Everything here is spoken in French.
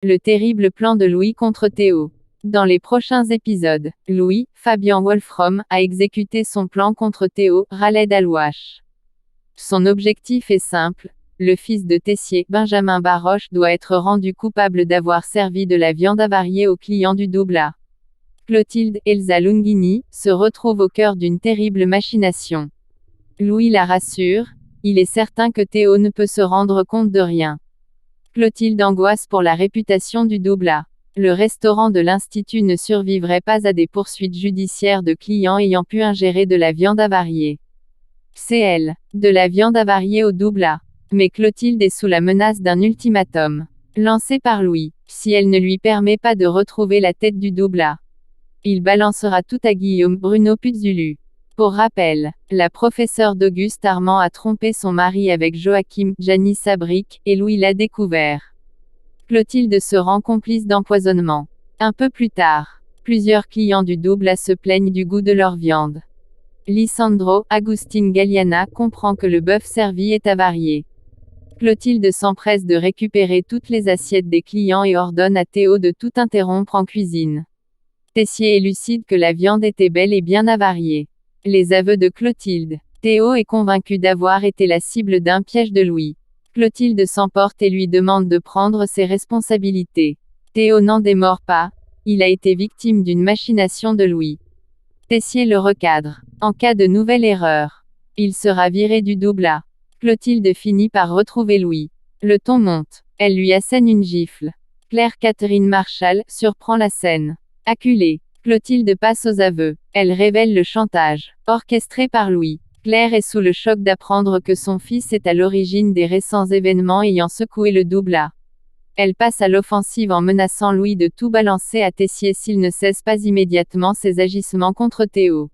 Le terrible plan de Louis contre Théo. Dans les prochains épisodes, Louis, Fabian Wolfram, a exécuté son plan contre Théo, Khaled Alouache. Son objectif est simple. Le fils de Tessier, Benjamin Baroche, doit être rendu coupable d'avoir servi de la viande avariée aux clients du Doubla. Clotilde, Elsa Lunghini, se retrouve au cœur d'une terrible machination. Louis la rassure, il est certain que Théo ne peut se rendre compte de rien. Clotilde angoisse pour la réputation du Doubla. Le restaurant de l'Institut ne survivrait pas à des poursuites judiciaires de clients ayant pu ingérer de la viande avariée. C'est elle. De la viande avariée au Doubla. Mais Clotilde est sous la menace d'un ultimatum. Lancé par Louis. Si elle ne lui permet pas de retrouver la tête du Doubla, il balancera tout à Guillaume Bruno Puzzulu. Pour rappel, la professeure d'Auguste Armand a trompé son mari avec Joachim, Janice Sabric, et Louis l'a découvert. Clotilde se rend complice d'empoisonnement. Un peu plus tard, plusieurs clients du Doubla se plaignent du goût de leur viande. Lisandro Agustin Galliana comprend que le bœuf servi est avarié. Clotilde s'empresse de récupérer toutes les assiettes des clients et ordonne à Théo de tout interrompre en cuisine. Tessier élucide que la viande était bel et bien avariée. Les aveux de Clotilde. Théo est convaincu d'avoir été la cible d'un piège de Louis. Clotilde s'emporte et lui demande de prendre ses responsabilités. Théo n'en démord pas, il a été victime d'une machination de Louis. Tessier le recadre. En cas de nouvelle erreur, il sera viré du Doubla. Clotilde finit par retrouver Louis. Le ton monte. Elle lui assène une gifle. Claire-Catherine Marchal surprend la scène. Acculée, Clotilde passe aux aveux. Elle révèle le chantage, orchestré par Louis. Claire est sous le choc d'apprendre que son fils est à l'origine des récents événements ayant secoué le Doubla. Elle passe à l'offensive en menaçant Louis de tout balancer à Tessier s'il ne cesse pas immédiatement ses agissements contre Théo.